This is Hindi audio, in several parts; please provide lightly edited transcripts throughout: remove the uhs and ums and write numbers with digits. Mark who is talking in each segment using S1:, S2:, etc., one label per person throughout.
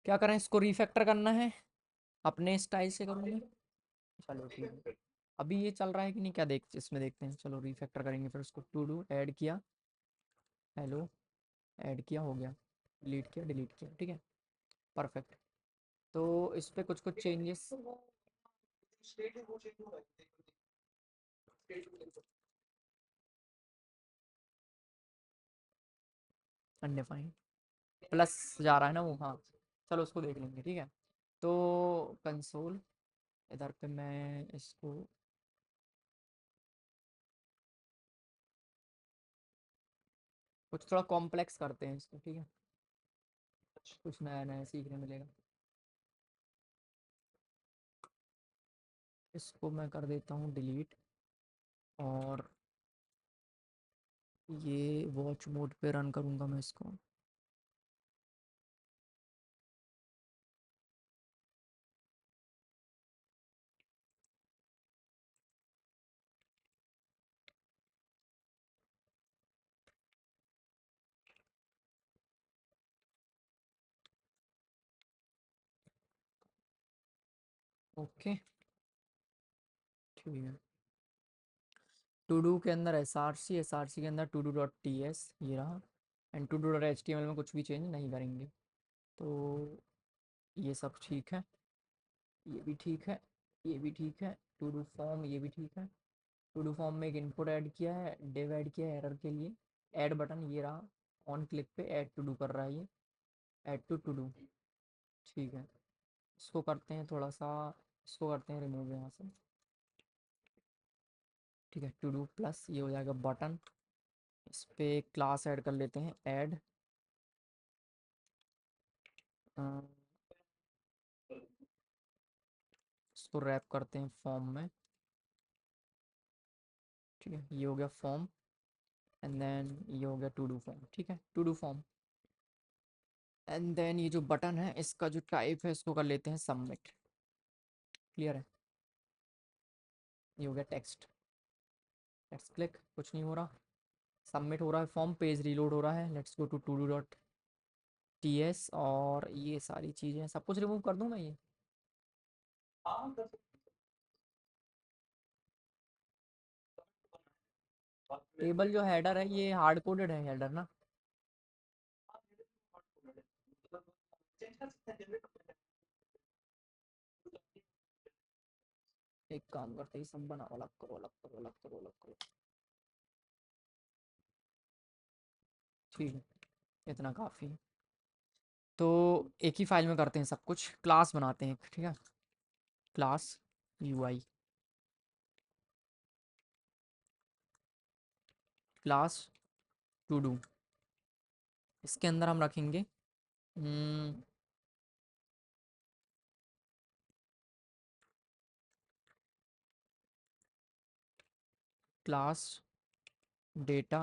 S1: क्या करें, इसको रीफैक्टर करना है, अपने स्टाइल से करूँगा। चलो ठीक है, अभी ये चल रहा है कि नहीं क्या देख इसमें देखते हैं। चलो रीफैक्टर करेंगे, फिर उसको टू डू ऐड किया, हेलो ऐड किया, हो गया, डिलीट किया डिलीट किया, ठीक है, परफेक्ट। तो इस पे कुछ कुछ चेंजेस। अनडिफाइंड प्लस जा रहा है ना वो, हाँ। चलो उसको देख लेंगे, ठीक है। तो कंसोल, इधर पे मैं इसको कुछ थोड़ा कॉम्प्लेक्स करते हैं इसको, ठीक है, कुछ नया नया सीखने मिलेगा। इसको मैं कर देता हूँ डिलीट, और ये वॉच मोड पे रन करूँगा मैं इसको। ओके, ठीक है। टू डू के अंदर एस आर सी के अंदर to do dot T S, ये रहा। And to do dot H T M L में कुछ भी चेंज नहीं करेंगे। तो ये सब ठीक है, ये भी ठीक है, ये भी ठीक है। टू डू फॉर्म, ये भी ठीक है। टू डू फॉर्म में एक इनपुट ऐड किया है, डिव ऐड किया है एरर के लिए। ऐड बटन ये रहा, ऑन क्लिक पे ऐड टू डू कर रहा है ये, ऐड टू डू, ठीक है। इसको करते हैं थोड़ा सा, इसको करते हैं रिमूव यहाँ से, ठीक है। टू डू प्लस ये हो जाएगा बटन। इस पे क्लास ऐड कर लेते हैं, ऐड, इसको रैप करते हैं फॉर्म में, ठीक है। ये हो गया फॉर्म, एंड देन ये हो गया टू डू फॉर्म, ठीक है, to do form. And then ये जो बटन है इसका जो टाइप है इसको कर लेते हैं सबमिट, क्लियर है। ये हो गया टेक्स्ट, लेट्स क्लिक, कुछ नहीं हो रहा। सबमिट हो रहा है फॉर्म, पेज रीलोड हो रहा है। Let's go to do dot T S, और ये सारी चीज़ें सब कुछ रिमूव कर दूँ मैं ये। टेबल जो हेडर है ये हार्ड कोडेड है हेडर ना। एक काम करते हैं, सब बनाओ, अलग करो अलग करो अलग करो अलग करो, ठीक है, इतना काफ़ी है। तो एक ही फाइल में करते हैं सब कुछ, क्लास बनाते हैं, ठीक है। Class UI, class to do, इसके अंदर हम रखेंगे क्लास डेटा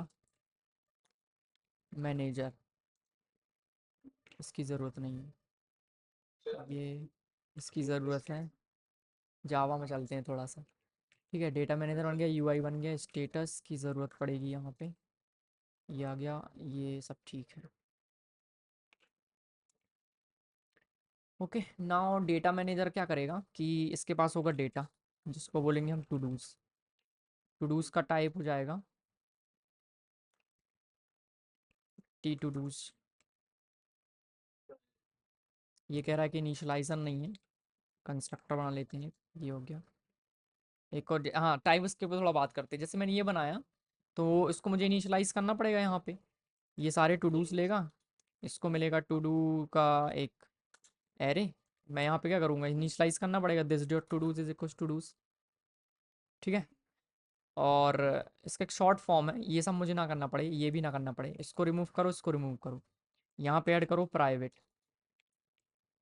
S1: मैनेजर, इसकी ज़रूरत नहीं है ये, इसकी ज़रूरत है जावा में, चलते हैं थोड़ा सा, ठीक है। डेटा मैनेजर बन गया, यूआई बन गया, स्टेटस की ज़रूरत पड़ेगी यहाँ पे, ये आ गया, ये सब ठीक है। ओके, नाउ डेटा मैनेजर क्या करेगा कि इसके पास होगा डेटा, जिसको बोलेंगे हम टू डूज। टू डूज का टाइप हो जाएगा टी टू डूज। ये कह रहा है कि इनिशियलाइजर नहीं है, कंस्ट्रक्टर बना लेते हैं, ये हो गया। एक और हाँ, टाइप उसके ऊपर थोड़ा बात करते हैं। जैसे मैंने ये बनाया, तो इसको मुझे इनिशियलाइज करना पड़ेगा यहाँ पे। ये सारे टू डूज लेगा, इसको मिलेगा टू डू का एक एरे। मैं यहाँ पे क्या करूँगा, इनिशियलाइज करना पड़ेगा, this dot to dos is equal to dos, ठीक है। और इसका एक शॉर्ट फॉर्म है, ये सब मुझे ना करना पड़े, ये भी ना करना पड़े। इसको रिमूव करो, इसको रिमूव करो, यहाँ पे ऐड करो प्राइवेट,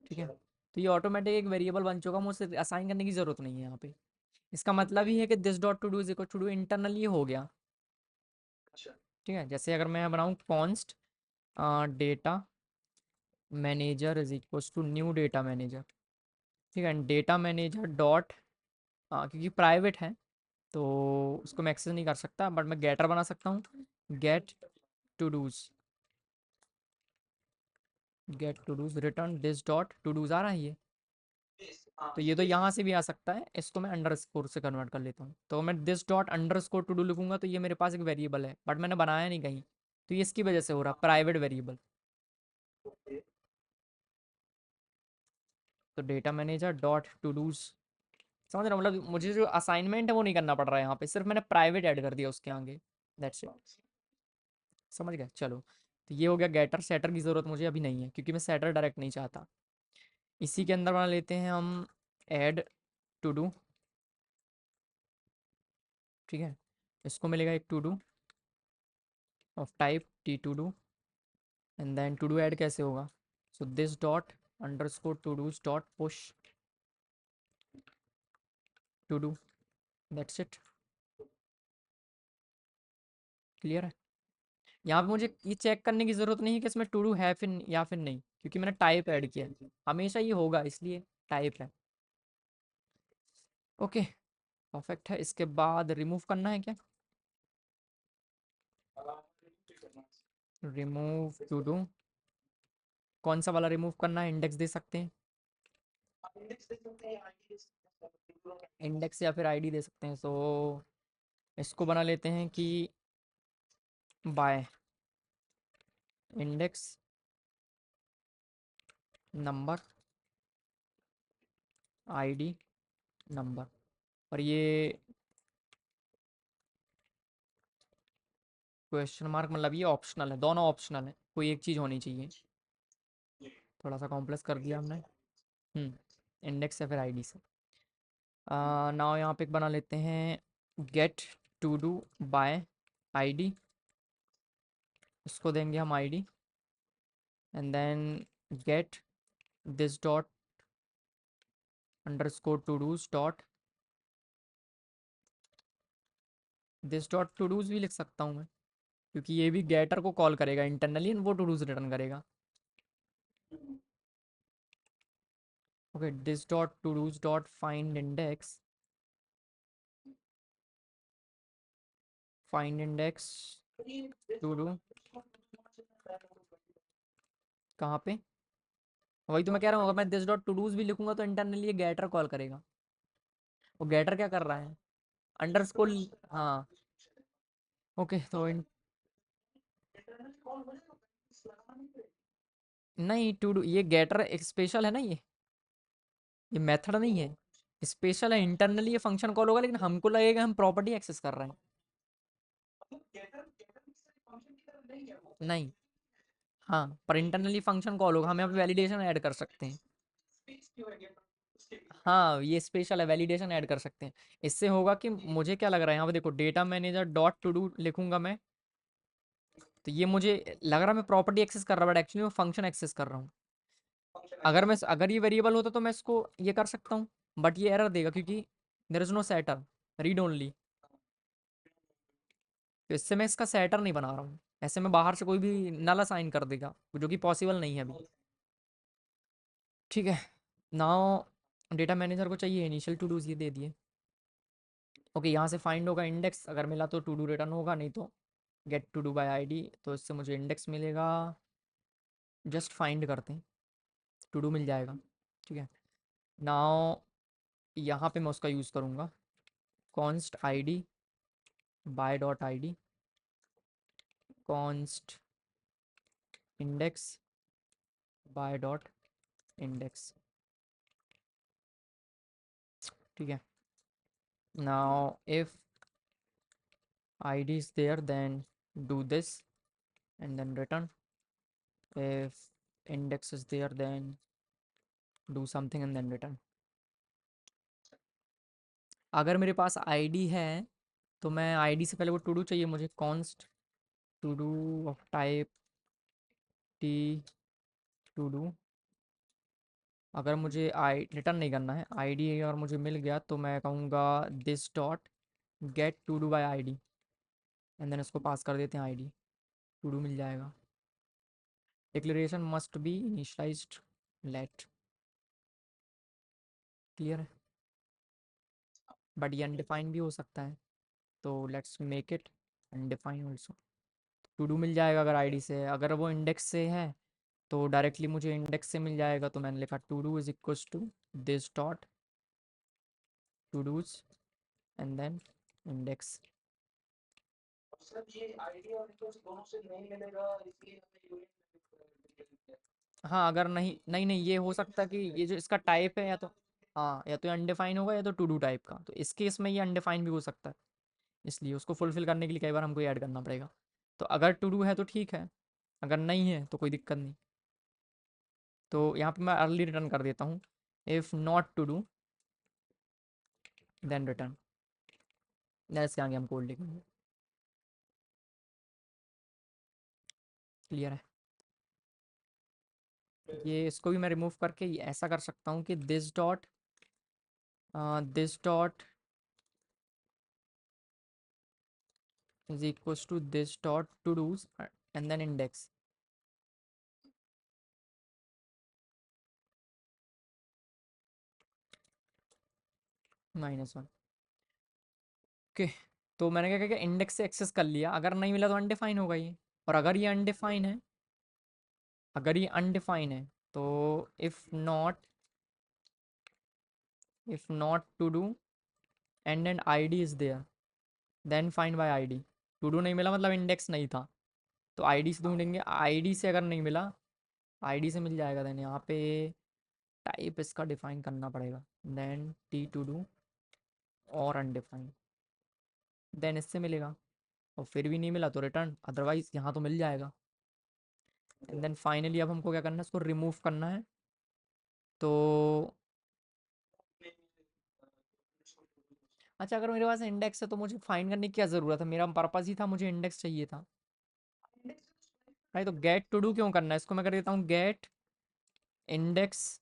S1: ठीक है। तो ये ऑटोमेटिक एक वेरिएबल बन चुका, मुझे असाइन करने की जरूरत नहीं है यहाँ पे। इसका मतलब ही है कि this dot to do is equal to do, internally हो गया, ठीक है। जैसे अगर मैं बनाऊँ const data manager is equal to new data manager, ठीक है। डेटा मैनेजर डॉट, क्योंकि प्राइवेट है तो उसको मैं एक्सेस नहीं कर सकता, बट मैं गेटर बना सकता हूँ, get todos, get to dos return this dot to dos आ रहा है ये। तो ये तो यहाँ से भी आ सकता है, इसको मैं अंडरस्कोर से कन्वर्ट कर लेता हूँ। तो मैं this dot underscore to do लिखूंगा तो ये मेरे पास एक वेरिएबल है, बट मैंने बनाया नहीं कहीं, तो ये इसकी वजह से हो रहा, प्राइवेट वेरिएबल। तो data manager dot to dos, समझ रहा हूँ, मतलब मुझे जो असाइनमेंट है वो नहीं करना पड़ रहा है यहाँ पे, सिर्फ मैंने प्राइवेट ऐड कर दिया उसके आगे, दैट्स इट। समझ गए, चलो। तो ये हो गया गेटर। सेटर की ज़रूरत मुझे अभी नहीं है क्योंकि मैं सेटर डायरेक्ट नहीं चाहता। इसी के अंदर बना लेते हैं हम ऐड टू डू। ठीक है, इसको मिलेगा एक to do of type T to do, and then to do add कैसे होगा, so this dot underscore to dos dot push to do, that's it. Clear है। यहाँ पे मुझे ये चेक करने की ज़रूरत नहीं है कि इसमें टू डू है फिर या फिर नहीं, क्योंकि मैंने टाइप ऐड किया है, हमेशा ये होगा, इसलिए टाइप है। ओके, परफेक्ट है। इसके बाद रिमूव करना है क्या, रिमूव टू डू, कौन सा वाला रिमूव करना है, इंडेक्स दे सकते हैं, इंडेक्स या फिर आईडी दे सकते हैं। सो इसको बना लेते हैं कि by index number ID number. और ये क्वेश्चन मार्क मतलब ये ऑप्शनल है, दोनों ऑप्शनल है, कोई एक चीज़ होनी चाहिए। थोड़ा सा कॉम्प्लेक्स कर दिया हमने। इंडेक्स या फिर आईडी से। नाउ यहाँ पे एक बना लेते हैं get to do by ID, इसको देंगे हम ID, and then get this dot underscore to dos dot, this dot to dos भी लिख सकता हूँ मैं, क्योंकि ये भी गेटर को कॉल करेगा इंटरनली, वो टू डूज रिटर्न करेगा। Okay, this dot to dos dot find index, find index to do कहाँ पे, वही तो मैं कह रहा हूँ, अगर मैं दिस डॉट टू डूज भी लिखूंगा तो इंटरनली ये गेटर कॉल करेगा। वो गेटर क्या कर रहा है, अंडरस्कोर। हाँ, ओके तो नहीं, टू डू ये गेटर एक स्पेशल है ना, ये मेथड नहीं है, स्पेशल है। इंटरनली ये फंक्शन कॉल होगा, लेकिन हमको लगेगा हम प्रॉपर्टी एक्सेस कर रहे हैं। नहीं, हाँ, पर इंटरनली फंक्शन कॉल होगा, हम यहाँ पे वैलिडेशन ऐड कर सकते हैं। हाँ, ये स्पेशल है, वैलिडेशन ऐड कर सकते हैं। इससे होगा कि मुझे क्या लग रहा है, यहाँ पे देखो data manager dot to do लिखूंगा मैं, तो ये मुझे लग रहा है मैं प्रॉपर्टी एक्सेस कर रहा हूँ, बट एक्चुअली मैं फंक्शन एक्सेस कर रहा हूँ। अगर ये वेरिएबल होता तो मैं इसको ये कर सकता हूँ, बट ये एरर देगा क्योंकि there is no setter, read only. तो इससे मैं इसका सेटर नहीं बना रहा हूँ, ऐसे में बाहर से कोई भी नल असाइन कर देगा, जो कि पॉसिबल नहीं है अभी। ठीक है, नाउ डेटा मैनेजर को चाहिए इनिशियल टू डूज, ये दे दिए। ओके, यहाँ से फाइंड होगा इंडेक्स, अगर मिला तो टू डू रिटर्न होगा, नहीं तो get to do by ID, तो इससे मुझे इंडेक्स मिलेगा। जस्ट फाइंड करते हैं, टू डू मिल जाएगा। ठीक है, नाउ यहाँ पे मैं उसका यूज़ करूँगा const ID by dot ID, const index by dot index. ठीक है, now if id is there then do this and then return, if index is there then do something and then return। अगर मेरे पास id है तो मैं id से पहले वो टू डू चाहिए मुझे, const to do of type T to do. अगर मुझे आई रिटर्न नहीं करना है id और मुझे मिल गया तो मैं कहूँगा this dot get to do by I D, and then इसको पास कर देते हैं id, टू डू मिल जाएगा। Declaration must be initialized late. Clear है, बट ये अनडिफाइन भी हो सकता है, तो let's make it undefined also. Todo मिल जाएगा अगर आईडी से है, अगर वो इंडेक्स से है तो डायरेक्टली मुझे इंडेक्स से मिल जाएगा, तो मैंने लिखा to do is equals to this dot to dos and then index.
S2: Sir ये आईडी और रिक्वेस्ट दोनों से नहीं मिलेगा, इसलिए हमें यूनिट।
S1: हाँ, अगर नहीं नहीं नहीं, ये हो सकता है कि ये जो इसका टाइप है, या तो हाँ, या तो अनडिफाइन होगा या तो टू डू टाइप का, तो इस केस में ये अनडिफाइन भी हो सकता है, इसलिए उसको फुलफिल करने के लिए कई बार हमको ऐड करना पड़ेगा। तो अगर टू डू है तो ठीक है, अगर नहीं है तो कोई दिक्कत नहीं। तो यहाँ पे मैं अर्ली रिटर्न कर देता हूँ, if not to do then return, then इसके आगे हम कोड लिखेंगे। क्लियर है? ये इसको भी मैं रिमूव करके ये ऐसा कर सकता हूँ कि this dot is equals to this dot to dos and then index. -1। Okay, तो मैंने क्या किया, इंडेक्स से एक्सेस कर लिया, अगर नहीं मिला तो अनडिफाइन होगा ये। और अगर ये अनडिफाइन है, अगर ये अनडिफाइन है, तो if not to do and ID is there then find by ID. To do नहीं मिला मतलब इंडेक्स नहीं था, तो आईडी से ढूंढेंगे, आईडी से अगर नहीं मिला, आईडी से मिल जाएगा, देन यहाँ पे टाइप इसका डिफाइन करना पड़ेगा, देन टी टू डू और अनडिफाइन, देन इससे मिलेगा। और फिर भी नहीं मिला तो रिटर्न, अदरवाइज यहाँ तो मिल जाएगा। एंड देन फाइनली अब हमको क्या करना है, इसको रिमूव करना है। तो अच्छा, अगर मेरे पास इंडेक्स है तो मुझे फाइंड करने की क्या ज़रूरत है, मेरा पर्पज़ ही था, मुझे इंडेक्स चाहिए था भाई। तो गेट टू डू क्यों करना है, इसको मैं कर देता हूँ get index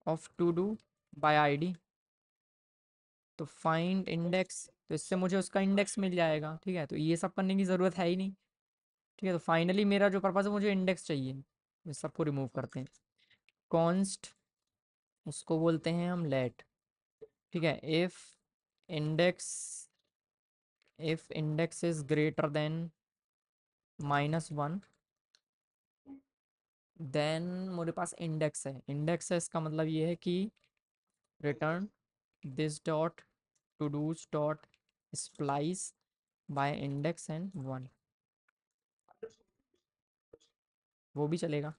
S1: of to do by ID. तो फाइंड इंडेक्स, तो इससे मुझे उसका इंडेक्स मिल जाएगा, ठीक है, तो ये सब करने की ज़रूरत है ही नहीं। ठीक है, तो फाइनली मेरा जो पर्पज़ है, मुझे इंडेक्स चाहिए। इस सबको रिमूव करते हैं, कॉन्स्ट, उसको बोलते हैं हम लेट। ठीक है, index if index is greater than -1 then मेरे पास इंडेक्स है। इंडेक्स है इसका मतलब ये है कि return this dot to dos dot splice by index and 1। वो भी चलेगा,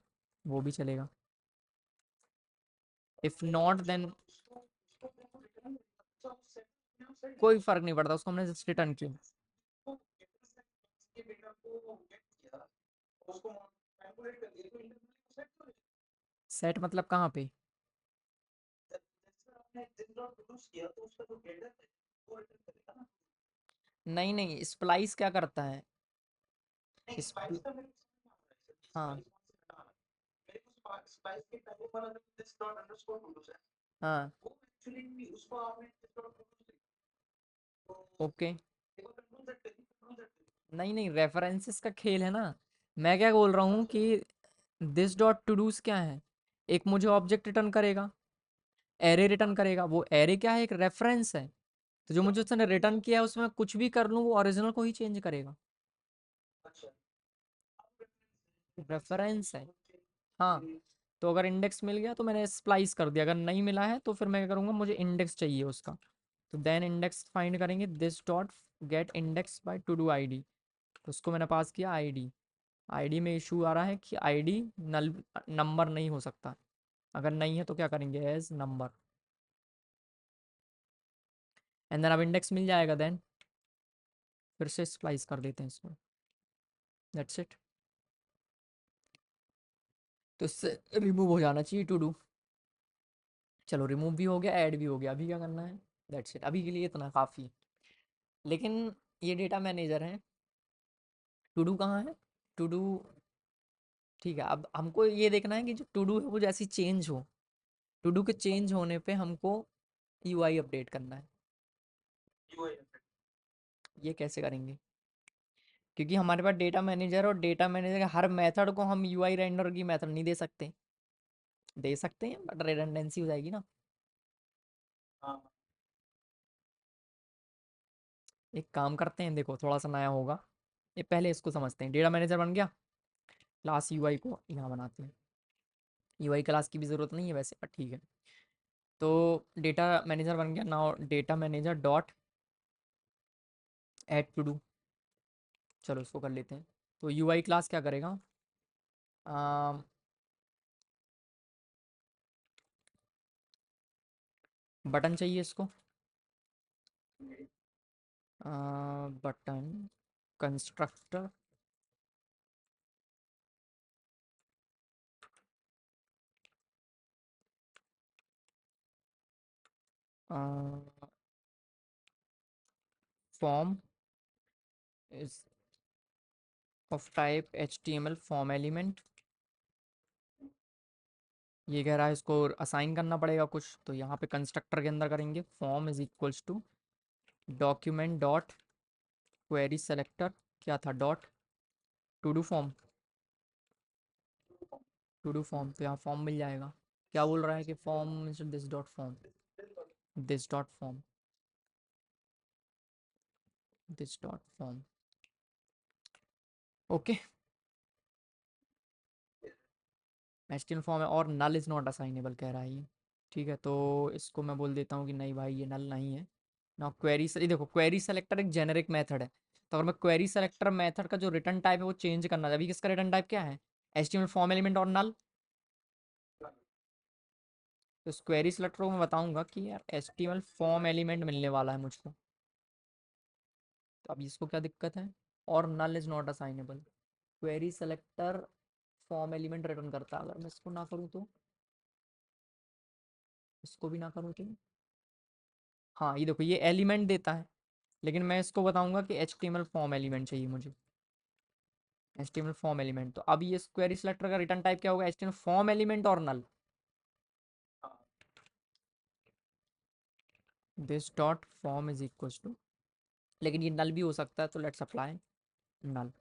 S1: वो भी चलेगा। इफ नॉट देन कोई फर्क नहीं पड़ता, उसको हमने जस्ट रिटर्न किया। सेट मतलब कहाँ पे? नहीं नहीं, स्प्लाइस क्या करता है? स्प्ल... हाँ हाँ, ओके। नहीं नहीं, रेफरेंसेस का खेल है ना। मैं क्या बोल रहा हूँ कि दिस डॉट टू डूज क्या है, एक मुझे ऑब्जेक्ट रिटर्न करेगा, एरे रिटर्न करेगा। वो एरे क्या है, एक रेफरेंस है। तो जो मुझे उसने रिटर्न किया है उसमें कुछ भी कर लूँ, वो ओरिजिनल को ही चेंज करेगा, रेफरेंस है। हाँ, तो अगर इंडेक्स मिल गया तो मैंने स्प्लाइस कर दिया, अगर नहीं मिला है तो फिर मैं क्या करूँगा, मुझे इंडेक्स चाहिए उसका। तो देन इंडेक्स फाइंड करेंगे, this dot gate index by two do ID. तो उसको मैंने पास किया आईडी। आईडी में इशू आ रहा है कि आईडी नल नंबर नहीं हो सकता, अगर नहीं है तो क्या करेंगे, एज नंबर। एंड देन अब इंडेक्स मिल जाएगा, देन फिर से स्प्लाइस कर देते हैं इसको, दैट्स इट। तो इससे रिमूव हो जाना चाहिए टू डू। चलो, रिमूव भी हो गया, ऐड भी हो गया, अभी क्या करना है, दैट्स इट, अभी के लिए इतना काफ़ी। लेकिन ये डेटा मैनेजर है, टू डू कहाँ है, टू डू। ठीक है, अब हमको ये देखना है कि जो टू डू है वो जैसी चेंज हो, टू डू के चेंज होने पे हमको यूआई अपडेट करना है। ये कैसे करेंगे, क्योंकि हमारे पास डेटा मैनेजर, और डेटा मैनेजर के हर मेथड को हम यूआई रेंडर की मेथड नहीं दे सकते। दे सकते हैं बट रिडंडेंसी हो जाएगी ना। एक काम करते हैं, देखो थोड़ा सा नया होगा, ये पहले इसको समझते हैं। डेटा मैनेजर बन गया, क्लास यूआई को यहाँ बनाते हैं। यूआई क्लास की भी ज़रूरत नहीं है वैसे, पर ठीक है। तो डेटा मैनेजर बन गया। Now data manager dot add to do, चलो इसको कर लेते हैं। तो यूआई क्लास क्या करेगा, बटन चाहिए इसको, button constructor, form is of type HTML form element. ये कह रहा है इसको असाइन करना पड़ेगा कुछ, तो यहाँ पे कंस्ट्रक्टर के अंदर करेंगे form is equals to document dot query selector, क्या था dot to do form, to do form, तो यहाँ फॉर्म मिल जाएगा। क्या बोल रहा है कि form this dot form, this dot form, this dot form. Okay, HTML form है और नल इज़ नॉट असाइनेबल कह रहा है ये। ठीक है, तो इसको मैं बोल देता हूँ कि नहीं भाई ये नल नहीं है ना। क्वेरी से देखो, क्वेरी सेलेक्टर एक जेनेरिक मेथड है, तो अगर मैं क्वेरी सेलेक्टर मेथड का जो रिटर्न टाइप है वो चेंज करना है, अभी किसका रिटर्न टाइप क्या है, HTML फॉर्म एलिमेंट और नल। तो इस क्वेरी सेलेक्टर को मैं बताऊंगा कि यार HTML फॉर्म एलिमेंट मिलने वाला है मुझको, तो अब इसको क्या दिक्कत है, और null is not assignable. Query selector form element return करता है, अगर मैं इसको ना करूँ तो, इसको भी ना करूँ तो, हाँ ये देखो ये एलिमेंट देता है, लेकिन मैं इसको बताऊंगा कि HTML फॉर्म एलिमेंट चाहिए मुझे, HTML फॉर्म एलिमेंट। तो अब ये क्वेरी सेलेक्टर का रिटर्न टाइप क्या होगा, HTML फॉर्म एलिमेंट और null, this dot form is equal to, लेकिन ये नल भी हो सकता है, तो लेट्स अप्लाई नल।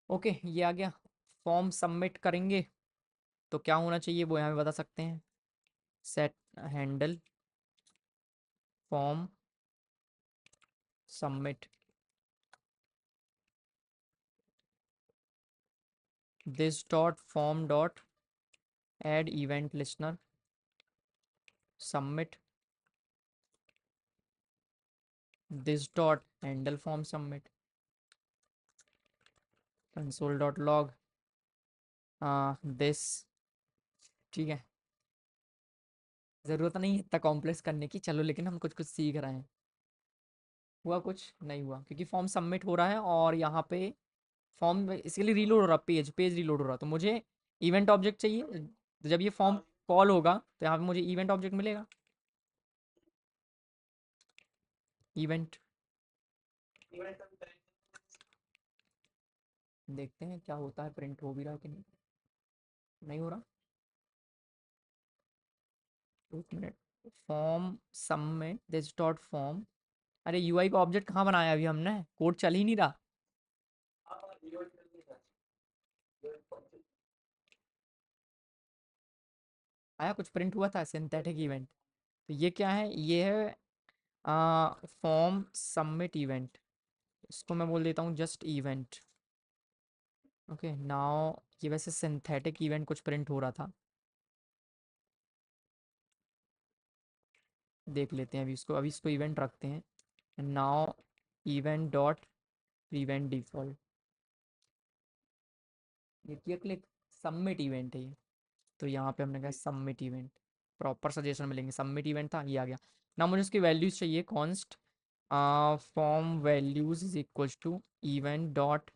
S1: ओके, ये आ गया। फॉर्म सबमिट करेंगे तो क्या होना चाहिए वो यहाँ पे बता सकते हैं, set handle form submit, this dot form dot add event listener submit, this dot handle form submit, console dot log this. ठीक है, ज़रूरत नहीं है इतना कॉम्प्लेक्स करने की, चलो लेकिन हम कुछ कुछ सीख रहे हैं। हुआ कुछ नहीं हुआ क्योंकि फॉर्म सबमिट हो रहा है, और यहाँ पे फॉर्म इसके लिए रीलोड हो रहा, पेज पेज रीलोड हो रहा, तो मुझे इवेंट ऑब्जेक्ट चाहिए। तो जब ये फॉर्म कॉल होगा तो यहाँ पे मुझे इवेंट ऑब्जेक्ट मिलेगा, इवेंट। देखते हैं क्या होता है, प्रिंट हो भी रहा है कि नहीं, नहीं हो रहा। एक minute, form submit this dot form, अरे यूआई का ऑब्जेक्ट कहाँ बनाया अभी हमने, कोड चल ही नहीं रहा। आया कुछ, प्रिंट हुआ था सिंथेटिक इवेंट, तो ये क्या है, ये है फॉर्म सबमिट इवेंट, इसको मैं बोल देता हूँ जस्ट इवेंट। ओके नाउ ये वैसे सिंथेटिक इवेंट कुछ प्रिंट हो रहा था, देख लेते हैं अभी इसको इवेंट रखते हैं। Now event dot prevent default, ये किया क्लिक, सबमिट इवेंट है ये, तो यहाँ पे हमने कहा सबमिट इवेंट, प्रॉपर सजेशन मिलेंगे, सबमिट इवेंट था, ये आ गया। ना मुझे उसकी वैल्यूज चाहिए, const form values is equal to event dot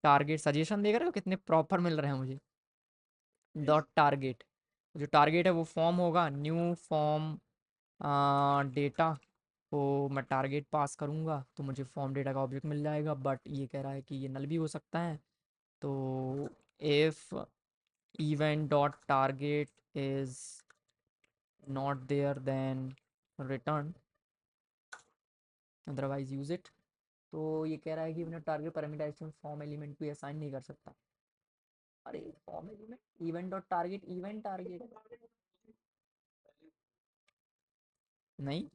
S1: target, suggestion देख रहे हो कितने प्रॉपर मिल रहे हैं मुझे, डॉट टारगेट, जो टारगेट है वो फॉर्म होगा, न्यू फॉर्म डेटा, तो मैं टारगेट पास करूँगा तो मुझे फॉर्म डेटा का ऑब्जेक्ट मिल जाएगा, बट ये कह रहा है कि ये नल भी हो सकता है, तो if event dot target is not there then return, otherwise use it. तो ये कह रहा है कि मैंने टारगेट पैरामीटर फॉर्म एलिमेंट को असाइन नहीं कर सकता। अरे form element event dot target, event target नहीं,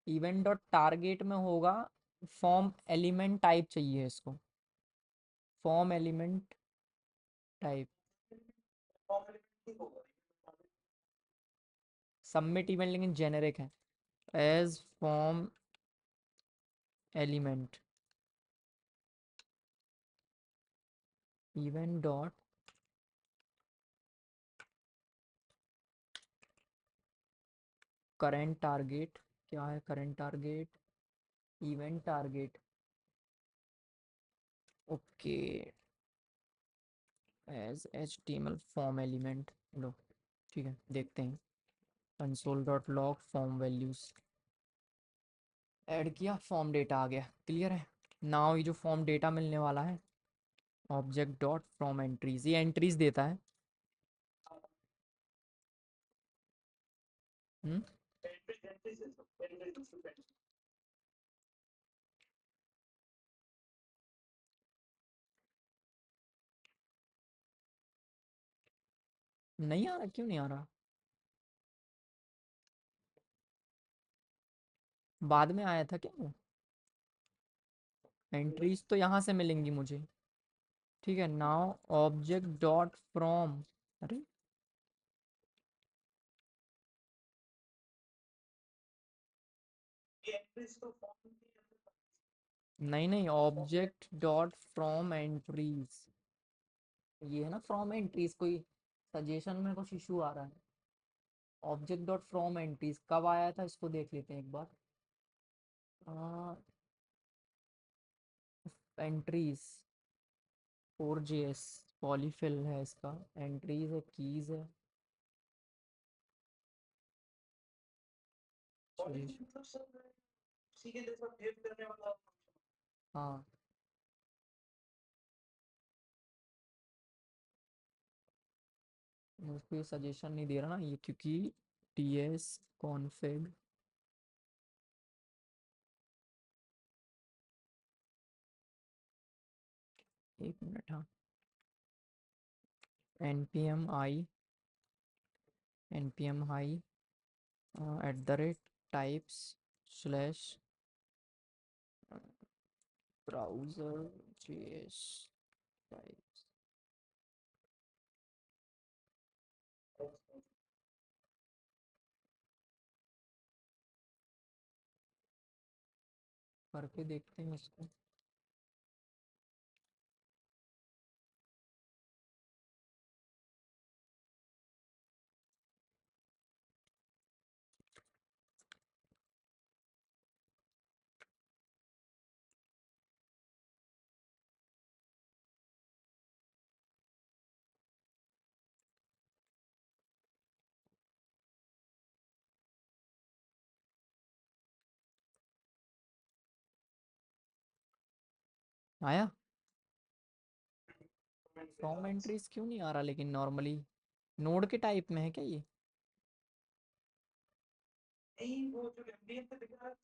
S1: इवेंट डॉट टारगेट में होगा फॉर्म एलिमेंट टाइप चाहिए इसको, form element type
S2: form element ठीक होगा।
S1: सबमिट इवेंट लेकिन जेनेरिक है as form element event dot current target क्या है current target event target okay as HTML form element लो ठीक है देखते हैं console dot log form values add किया फॉर्म डेटा आ गया क्लियर है नाउ ये जो फॉर्म डेटा मिलने वाला है ऑब्जेक्ट डॉट फ्रॉम एंट्रीज ये एंट्रीज देता है हम्म नहीं आ रहा क्यों नहीं आ रहा बाद में आया था क्या वो एंट्रीज तो यहाँ से मिलेंगी मुझे ठीक है नाउ ऑब्जेक्ट डॉट फ्रॉम अरे नहीं नहीं ऑब्जेक्ट डॉट फ्रॉम एंट्रीज ये है ना फ्रॉम एंट्रीज कोई सजेशन में कुछ इशू आ रहा है ऑब्जेक्ट डॉट फ्रॉम एंट्रीज कब आया था इसको देख लेते हैं एक बार एंट्रीज 4JS पॉलीफिल है इसका एंट्रीज है कीज है हाँ मुझको ये सजेशन नहीं दे रहा ना ये क्योंकि TS कॉन्फ़िग एक मिनट हाँ npm i @types slash browser js types करके देखते हैं इसको आया फ्रॉम एंट्रीज क्यों नहीं आ रहा लेकिन नॉर्मली नोड के टाइप में है क्या ये
S2: नहीं वो जो एमडीएम पे दिख रहा है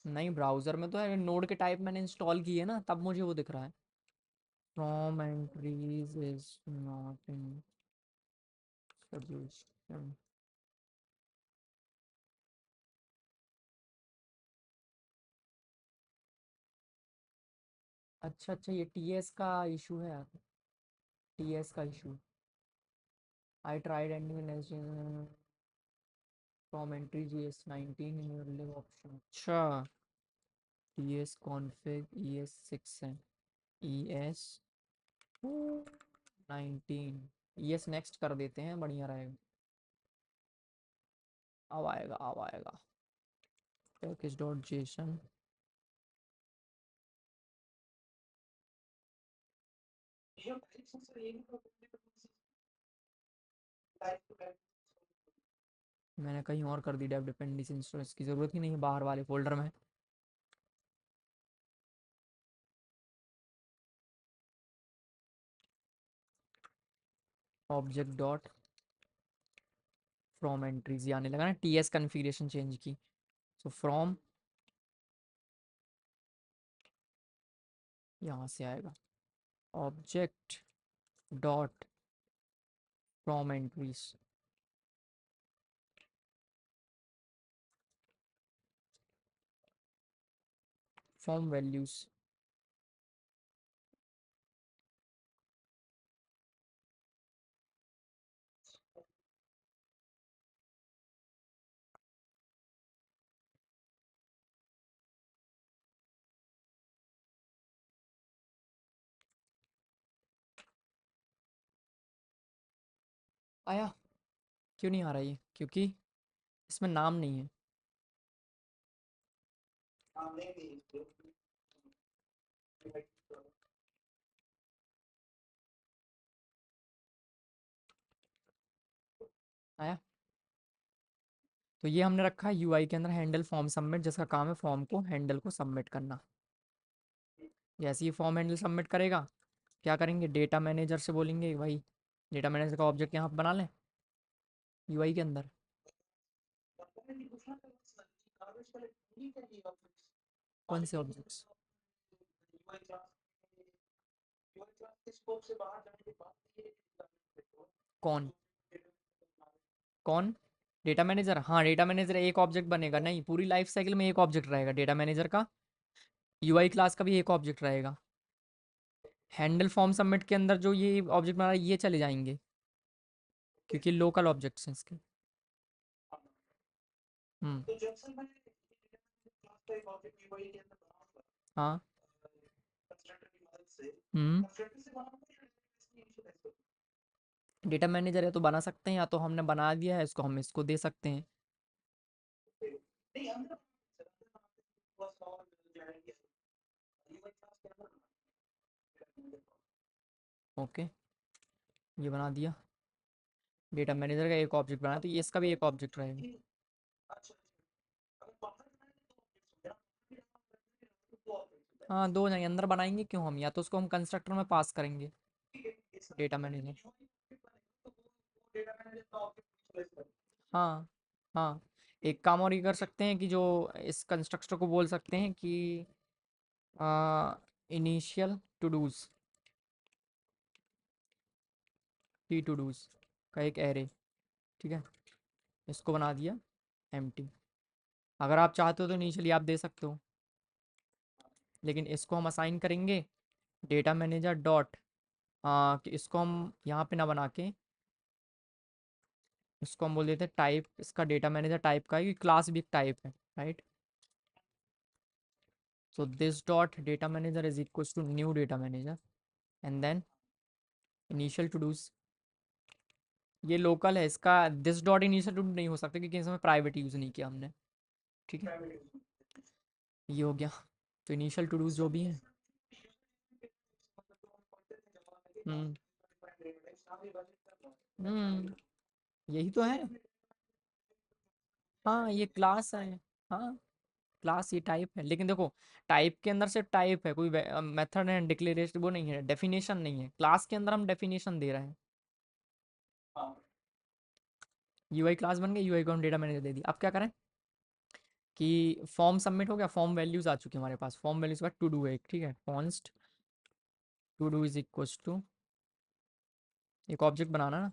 S1: नहीं ब्राउज़र में तो है नोड के टाइप मैंने इंस्टॉल की है ना तब मुझे वो दिख रहा है from entries is not in suggestion अच्छा अच्छा ये TS का इशू है TS का issue I tried ending from entry JS19 in your live option अच्छा TS कॉन्फ़िग ES6 है ES19 ES नेक्स्ट कर देते हैं बढ़िया रहेगा अब आएगा पैकेज डॉट जेसन
S2: ये से ये लाइफ टू लाइफ
S1: मैंने कहीं और कर दी डेव डिपेंडेंसी इंस्टॉलेशन की ज़रूरत ही नहीं है बाहर वाले फोल्डर में ऑब्जेक्ट डॉट फ्रॉम एंट्रीज ये आने लगा ना TS कन्फिग्रेशन चेंज की सो फ्रॉम यहाँ से आएगा object dot from entries form values. आया? क्यों नहीं आ रहा ये? क्योंकि इसमें नाम नहीं है।
S2: हाँ नहीं
S1: आया? तो ये हमने रखा है यूआई के अंदर हैंडल फॉर्म सबमिट, जिसका काम है फॉर्म को हैंडल को सबमिट करना। जैसे ही फॉर्म हैंडल सबमिट करेगा, क्या करेंगे, डेटा मैनेजर से बोलेंगे भाई डेटा मैनेजर का ऑब्जेक्ट यहाँ पे बना लें यूआई के अंदर। कौन से ऑब्जेक्ट्स? कौन कौन? डेटा मैनेजर, हाँ डेटा मैनेजर एक ऑब्जेक्ट बनेगा नहीं, पूरी लाइफ साइकिल में एक ऑब्जेक्ट रहेगा डेटा मैनेजर का। यूआई क्लास का भी एक ऑब्जेक्ट रहेगा। हैंडल फॉर्म सबमिट के अंदर जो ये ऑब्जेक्ट बना रहा है ये चले जाएंगे, क्योंकि लोकल ऑब्जेक्ट्स हैं इसके। हम्म।
S2: तो जब से मैंने क्लास का एक ऑब्जेक्ट यूआई के अंदर बनाऊंगा
S1: हाँ।
S2: कंस्ट्रक्टर की मदद से,
S1: हम्म।
S2: कंस्ट्रक्टर से बनाऊंगा या इसकी इनिशियलाइज करूंगा?
S1: डेटा मैनेजर है तो बना सकते हैं, या तो हमने बना दिया है इसको हम इसको दे सकते हैं।
S2: नहीं अंदर बस और जाएंगे यूआई क्लास के अंदर।
S1: ओके, ये बना दिया। डेटा मैनेजर का एक ऑब्जेक्ट बनाया तो ये इसका भी एक ऑब्जेक्ट रहेगा।
S2: अच्छा अगर बाहर बनाए तो ऑब्जेक्ट
S1: हाँ दो जाएंगे, अंदर बनाएंगे क्यों हम, या तो उसको हम कंस्ट्रक्टर में पास करेंगे डेटा मैनेजर।
S2: डेटा मैनेजर का ऑब्जेक्ट इनिशियलाइज करें।
S1: हाँ हाँ, एक काम और ये कर सकते हैं कि जो इस कंस्ट्रक्टर को बोल सकते हैं कि initial to dos, T to dos का एक एरे, ठीक है, इसको बना दिया एम्प्टी। अगर आप चाहते हो तो इनिशियली आप दे सकते हो, लेकिन इसको हम असाइन करेंगे डेटा मैनेजर डॉट, कि इसको हम यहाँ पे ना बना के इसको हम बोल देते हैं टाइप, इसका डेटा मैनेजर टाइप का है क्योंकि क्लास भी एक टाइप है, right. So this dot data manager is equals to new data manager and then initial to dos. ये लोकल है, इसका दिस डॉट इनिशियल टू नहीं हो सकता क्योंकि इसमें प्राइवेट यूज़ नहीं किया हमने, ठीक है। ये हो गया। तो इनिशियल टू डूज जो भी है। हम्म। हम्म, यही तो है। हाँ ये क्लास है। हाँ क्लास ये टाइप है, लेकिन देखो टाइप के अंदर सिर्फ टाइप है, कोई मेथड है डिक्लेरेशन वो नहीं है, डेफिनेशन नहीं है। क्लास के अंदर हम डेफिनेशन दे रहे हैं। यूआई क्लास बन गई, यूआई को हम डेटा मैनेजर दे दिया। अब क्या करें कि फॉर्म सबमिट हो गया, फॉर्म वैल्यूज आ चुकी है हमारे पास। फॉर्म वैल्यूज के बाद टू डू है एक, ठीक है, const to do is equals to, एक ऑब्जेक्ट बनाना ना,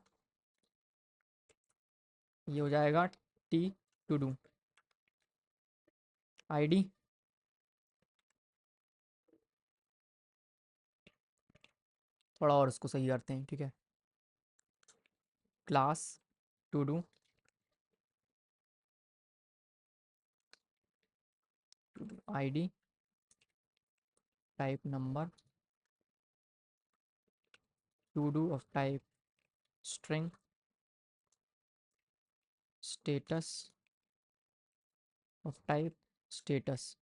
S1: ये हो जाएगा टी टू डू आईडी, थोड़ा और इसको सही करते हैं, ठीक है, class to do ID type number to do of type string status of type status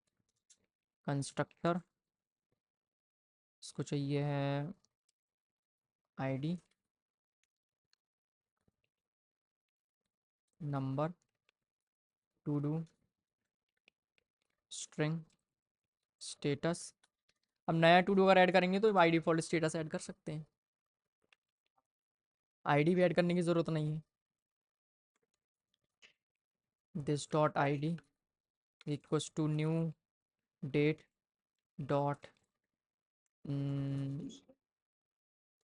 S1: constructor, इसको चाहिए है ID number to do string status. अब नया टू डू अगर ऐड करेंगे तो बाई डिफ़ॉल्ट स्टेटस ऐड कर सकते हैं, आईडी भी ऐड करने की ज़रूरत नहीं है। This dot ID equals to new date dot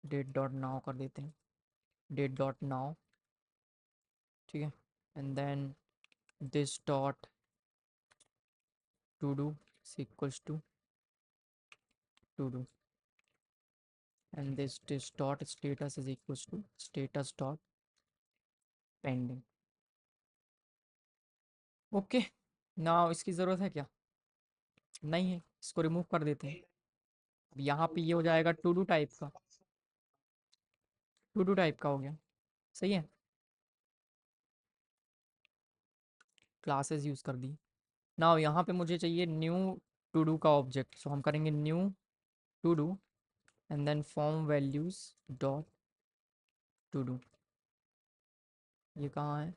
S1: date dot now कर देते हैं, डेट डॉट नाउ, ठीक है, and then this dot to do equals to to do, and this dot status is equals to status dot pending. Okay, now इसकी ज़रूरत है क्या? नहीं है, इसको रिमूव कर देते हैं। अब यहाँ पे ये हो जाएगा टू डू टाइप का, टू डू टाइप का हो गया, सही है। क्लासेस यूज़ कर दी। नाउ यहाँ पे मुझे चाहिए न्यू टू डू का ऑब्जेक्ट, सो हम करेंगे new to do and then form values dot to do. ये कहाँ है?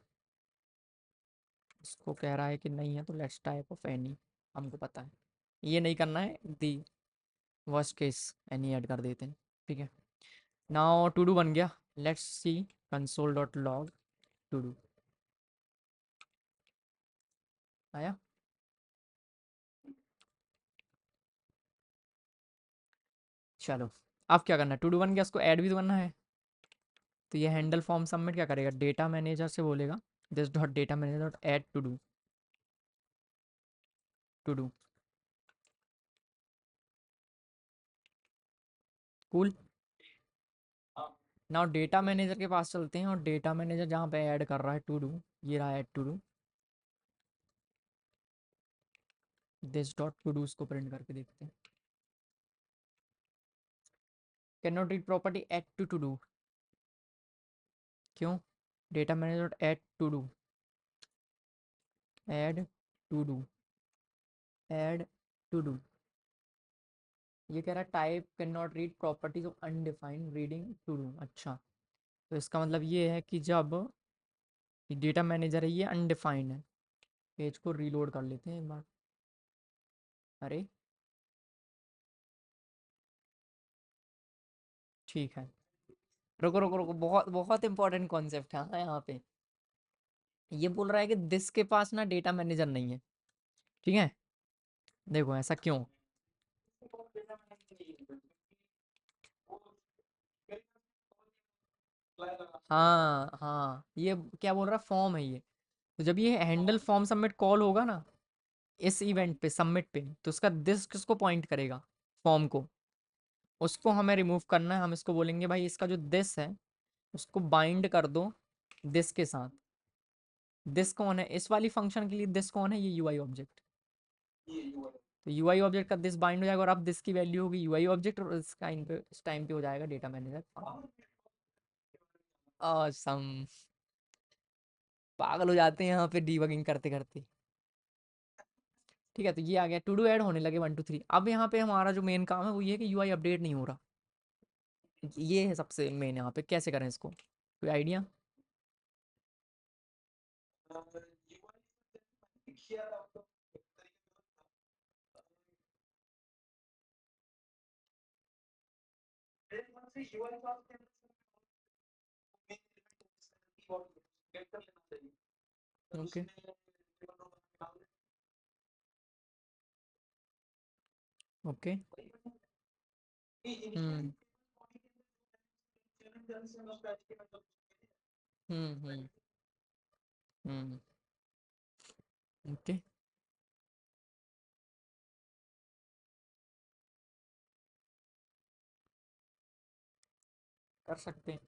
S1: इसको कह रहा है कि नहीं है, तो लेट्स टाइप ऑफ एनी, हमको पता है ये नहीं करना है, the worst case any add कर देते हैं, ठीक है। नाउ टू डू बन गया, let's see console dot log to do आया। चलो, अब क्या करना है, टू डू बन गया, उसको ऐड भी तो करना है। तो ये हैंडल फॉर्म सबमिट क्या करेगा, डेटा मैनेजर से बोलेगा this dot data manager dot add to do, to do cool. Now data manager के पास चलते हैं और डेटा मैनेजर जहाँ पे ऐड कर रहा है टू डू, ये रहा add to do, this dot to do को प्रिंट करके देखते हैं। Can not read property add to do, क्यों? Data manager dot add to do, add to do, add to do, ये कह रहा है type can not read properties of undefined reading todo. अच्छा, तो इसका मतलब ये है कि जब डेटा मैनेजर है ये अनडिफाइंड है। पेज को रीलोड कर लेते हैं एक बार। अरे ठीक है, रुको रुको रुको, बहुत बहुत इंपॉर्टेंट कॉन्सेप्ट है हाँ यहाँ पे। ये बोल रहा है कि दिस के पास ना डेटा मैनेजर नहीं है, ठीक है। देखो ऐसा क्यों? हाँ हाँ, ये क्या बोल रहा है, फॉर्म है ये। तो जब ये हैंडल फॉर्म सबमिट कॉल होगा ना इस इवेंट पे सबमिट पे, तो उसका दिस किसको पॉइंट करेगा, फॉर्म को। उसको हमें रिमूव करना है, हम इसको बोलेंगे भाई इसका जो दिस है उसको बाइंड कर दो दिस के साथ। दिस कौन है इस वाली फंक्शन के लिए, दिस कौन है, ये यूआई ऑब्जेक्ट। तो यूआई ऑब्जेक्ट का दिस बाइंड हो जाएगा और अब दिस की वैल्यू होगी यूआई ऑब्जेक्ट, और इस टाइम पे हो जाएगा डेटा मैनेजर। ऑसम, पागल हो जाते हैं यहाँ पे डीबगिंग करते करते। ठीक है, तो ये आ गया, टू डू ऐड होने लगे 1 2 3। अब यहाँ पे हमारा जो मेन काम है वो ये है कि यूआई अपडेट नहीं हो रहा, ये है सबसे मेन। यहाँ पे कैसे करें इसको, कोई आइडिया? ओके, ओके, हम्म हम्म, हम्म, ओके, कर सकते हैं।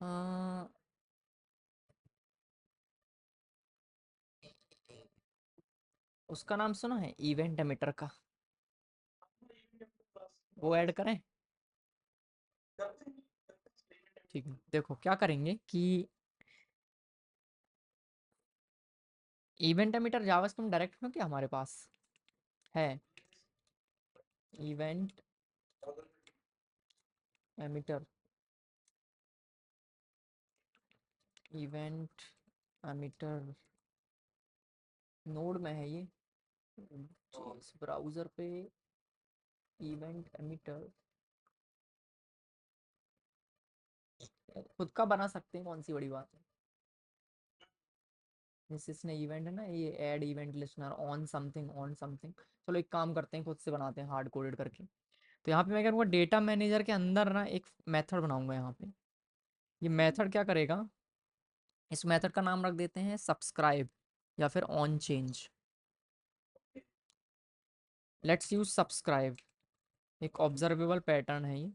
S1: हाँ, उसका नाम सुना है इवेंट एमिटर का, वो ऐड करें? ठीक है, देखो क्या करेंगे कि इवेंट एमिटर जावास्क्रिप्ट डायरेक्ट में क्या हमारे पास है, event emitter, event emitter node में है ये, इस ब्राउज़र पे इवेंट एमिटर खुद का बना सकते हैं, कौन सी बड़ी बात है। जैसे इसने इवेंट है ना, ये add event listener on something on something, चलो एक काम करते हैं खुद से बनाते हैं हार्ड कोडेड करके। तो यहाँ पे मैं क्या करूँगा, डेटा मैनेजर के अंदर ना एक मेथड बनाऊंगा यहाँ पे। ये मेथड क्या करेगा, इस मेथड का नाम रख देते हैं सब्सक्राइब या फिर on change. Let's use subscribe, एक ऑब्जर्वेबल पैटर्न है ये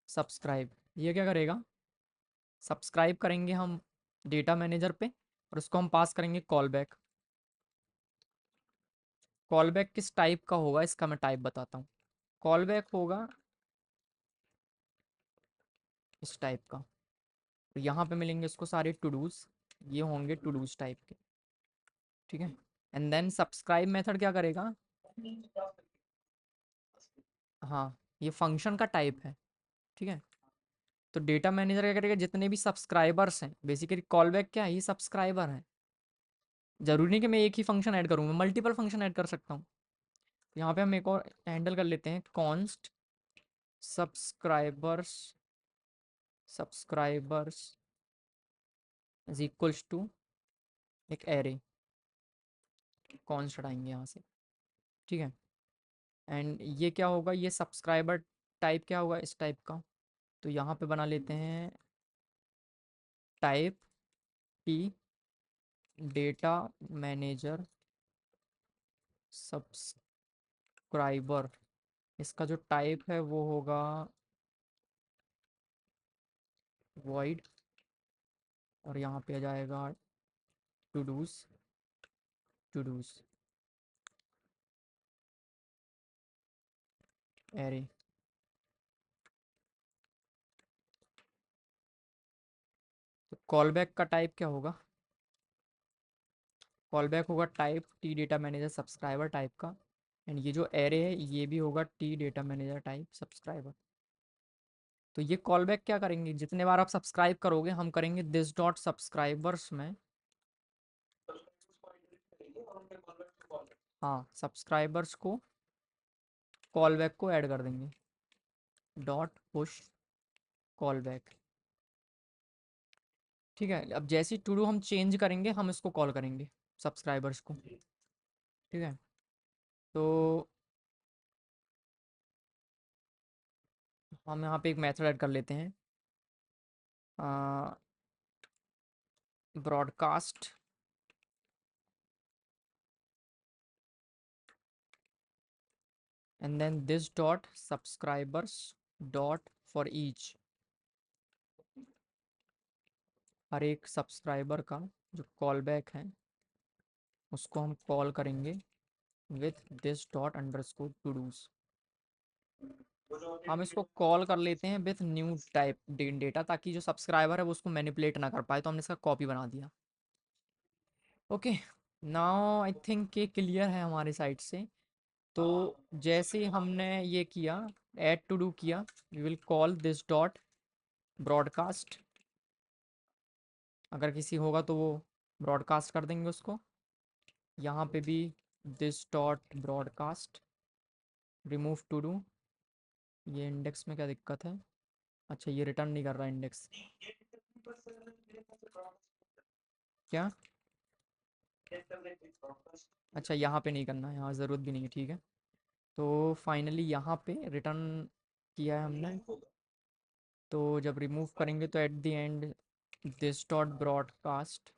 S1: सब्सक्राइब। ये क्या करेगा, सब्सक्राइब करेंगे हम डेटा मैनेजर पे और उसको हम पास करेंगे कॉल बैक। कॉल बैक किस टाइप का होगा इसका मैं टाइप बताता हूँ। कॉल बैक होगा इस टाइप का। तो यहाँ पे मिलेंगे उसको सारे टू डूज, ये होंगे टू डूज टाइप के, ठीक है। एंड देन सब्सक्राइब मेथड क्या करेगा, हाँ ये फंक्शन का टाइप है, ठीक है। तो डेटा मैनेजर क्या करेगा, जितने भी सब्सक्राइबर्स हैं, बेसिकली कॉल बैक क्या है, ये सब्सक्राइबर हैं। जरूरी नहीं कि मैं एक ही फंक्शन ऐड करूँ, मैं मल्टीपल फंक्शन ऐड कर सकता हूँ। यहाँ पे हम एक और हैंडल कर लेते हैं, const subscribers, subscribers is equals to एक एरे, कॉन्स्ट हटाएंगे यहाँ से, ठीक है। एंड ये क्या होगा, ये सब्सक्राइबर टाइप क्या होगा इस टाइप का। तो यहाँ पे बना लेते हैं type T data manager subscriber. इसका जो टाइप है वो होगा void, और यहाँ पे आ जाएगा to dos, to dos array. तो कॉल बैक का टाइप क्या होगा, कॉल बैक होगा type T data manager subscriber type का। एंड ये जो एरे है ये भी होगा T data manager type subscriber. तो ये कॉल बैक क्या करेंगे, जितने बार आप सब्सक्राइब करोगे हम करेंगे दिस डॉट सब्सक्राइबर्स में, हाँ सब्सक्राइबर्स को कॉल बैक को ऐड कर देंगे, डॉट पुश कॉल बैक, ठीक है। अब जैसे टू डू हम चेंज करेंगे हम इसको कॉल करेंगे सब्सक्राइबर्स को, ठीक है। तो हम यहाँ पे एक मेथड ऐड कर लेते हैं, broadcast and then this dot subscribers dot for each, हर एक सब्सक्राइबर का जो कॉल बैक है उसको हम कॉल करेंगे with this dot underscore to dos. हम इसको कॉल कर लेते हैं विथ न्यू टाइप डेटा, ताकि जो सब्सक्राइबर है वो उसको मैनिपुलेट ना कर पाए, तो हमने इसका कॉपी बना दिया। ओके, नाउ आई थिंक ये क्लियर है हमारे साइड से। तो जैसे ही हमने ये किया, ऐड टू डू किया, we will call this dot broadcast, अगर किसी होगा तो वो ब्रॉडकास्ट कर देंगे उसको। यहाँ पे भी this dot broadcast, remove to do, ये इंडेक्स में क्या दिक्कत है, अच्छा ये रिटर्न नहीं कर रहा इंडेक्स, क्या, अच्छा यहाँ पे नहीं करना है, यहाँ ज़रूरत भी नहीं है, ठीक है। तो फाइनली यहाँ पे रिटर्न किया है हमने। तो जब रिमूव करेंगे तो at the end this dot broadcast,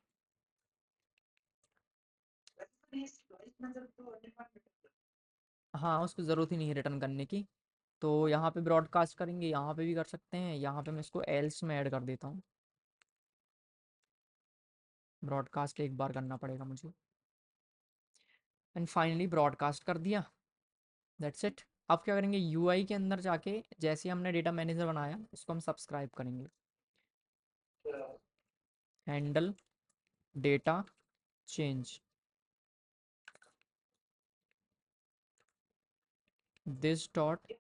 S1: हाँ उसको ज़रूरत ही नहीं है रिटर्न करने की। तो यहाँ पे ब्रॉडकास्ट करेंगे, यहाँ पे भी कर सकते हैं, यहाँ पे मैं इसको एल्स में ऐड कर देता हूँ, ब्रॉडकास्ट एक बार करना पड़ेगा मुझे। एंड फाइनली ब्रॉडकास्ट कर दिया, दैट्स इट। अब क्या करेंगे, यूआई के अंदर जाके जैसे हमने डेटा मैनेजर बनाया उसको हम सब्सक्राइब करेंगे, handle data change, this dot,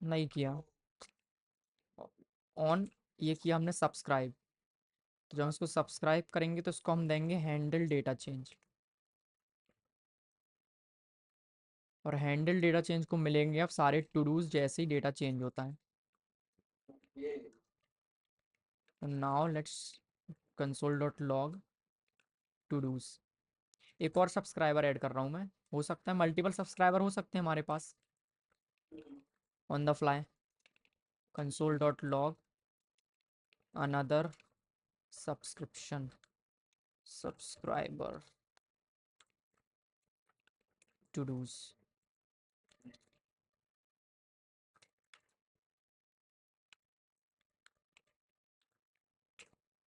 S1: नहीं किया ऑन, ये किया हमने सब्सक्राइब। तो जब हम इसको सब्सक्राइब करेंगे तो इसको हम देंगे हैंडल डेटा चेंज, और हैंडल डेटा चेंज को मिलेंगे अब सारे टू डूज जैसे ही डेटा चेंज होता है। Now let's console dot log to dos. एक और सब्सक्राइबर ऐड कर रहा हूँ मैं, हो सकता है मल्टीपल सब्सक्राइबर हो सकते हैं हमारे पास, on the fly console dot log another subscription subscriber todos.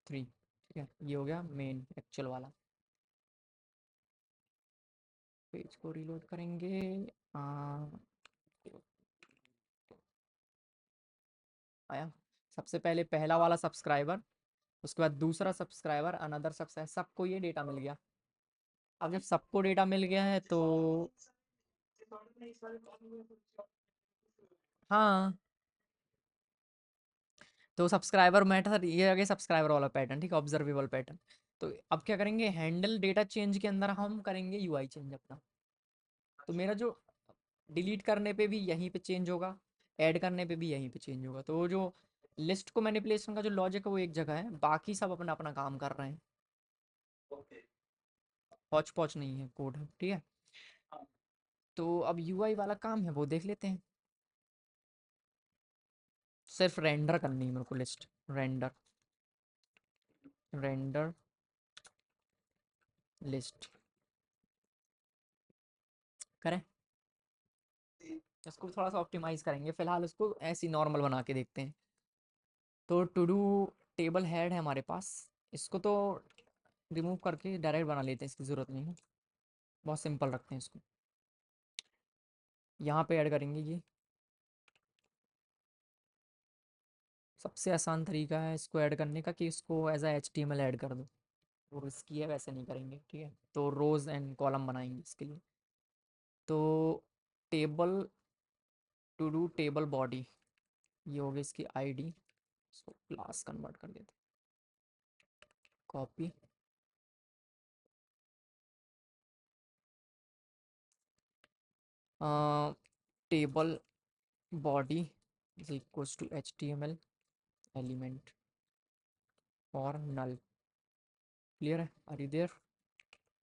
S1: 3। ठीक है, ये हो गया मेन एक्चुअल वाला। पेज को रीलोड करेंगे। आ, आया सबसे पहले पहला वाला सब्सक्राइबर, उसके बाद दूसरा सब्सक्राइबर, अनदर सब्सक्राइबर, सबको ये डेटा मिल गया। अब जब सबको डेटा मिल गया है तो हाँ, तो सब्सक्राइबर मैटर ये आ गया सब्सक्राइबर वाला पैटर्न, ठीक है, ऑब्जर्वेबल पैटर्न। तो अब क्या करेंगे, हैंडल डेटा चेंज के अंदर हम करेंगे यूआई चेंज अपना। तो मेरा जो डिलीट करने पे भी यहीं पे चेंज होगा, ऐड करने पे भी यहीं पे चेंज होगा। तो वो जो लिस्ट को मैनिपुलेशन का जो लॉजिक है वो एक जगह है, बाकी सब अपना अपना काम कर रहे हैं। पॉच पॉच नहीं है, कोड है, ठीक है। तो अब यूआई वाला काम है वो देख लेते हैं। सिर्फ रेंडर करनी है मेरे को लिस्ट, रेंडर रेंडर लिस्ट करें। इसको थोड़ा सा ऑप्टिमाइज करेंगे, फिलहाल इसको ऐसी नॉर्मल बना के देखते हैं। तो टू डू टेबल हेड है हमारे पास, इसको तो रिमूव करके डायरेक्ट बना लेते हैं, इसकी ज़रूरत नहीं है, बहुत सिंपल रखते हैं इसको। यहाँ पे ऐड करेंगे ये, सबसे आसान तरीका है इसको ऐड करने का कि इसको एज अ HTML ऐड कर दो। वो रिस्की है, वैसे नहीं करेंगे, ठीक है। तो रोज़ एंड कॉलम बनाएंगे इसके लिए। तो table to do table body, ये हो गई इसकी आईडी, इसको क्लास कन्वर्ट कर देते, copy, table body is equals to HTML element और नल। क्लियर है, are you there?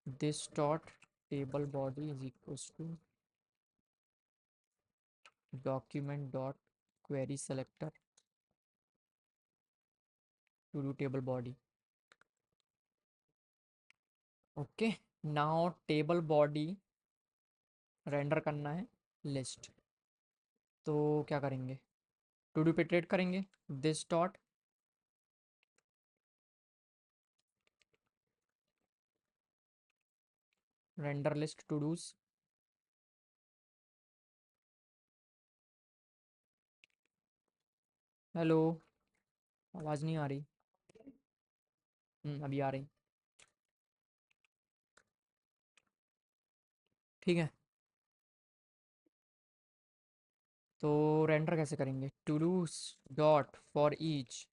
S1: This dot table body is equals to document dot query selector to do table body. Okay, now table body render करना है लिस्ट। तो क्या करेंगे, टू डू पे ट्रेड करेंगे, this dot render list to dos. Hello, आवाज़ नहीं आ रही। अभी आ रही, ठीक है। तो रेंडर कैसे करेंगे, to dos dot for each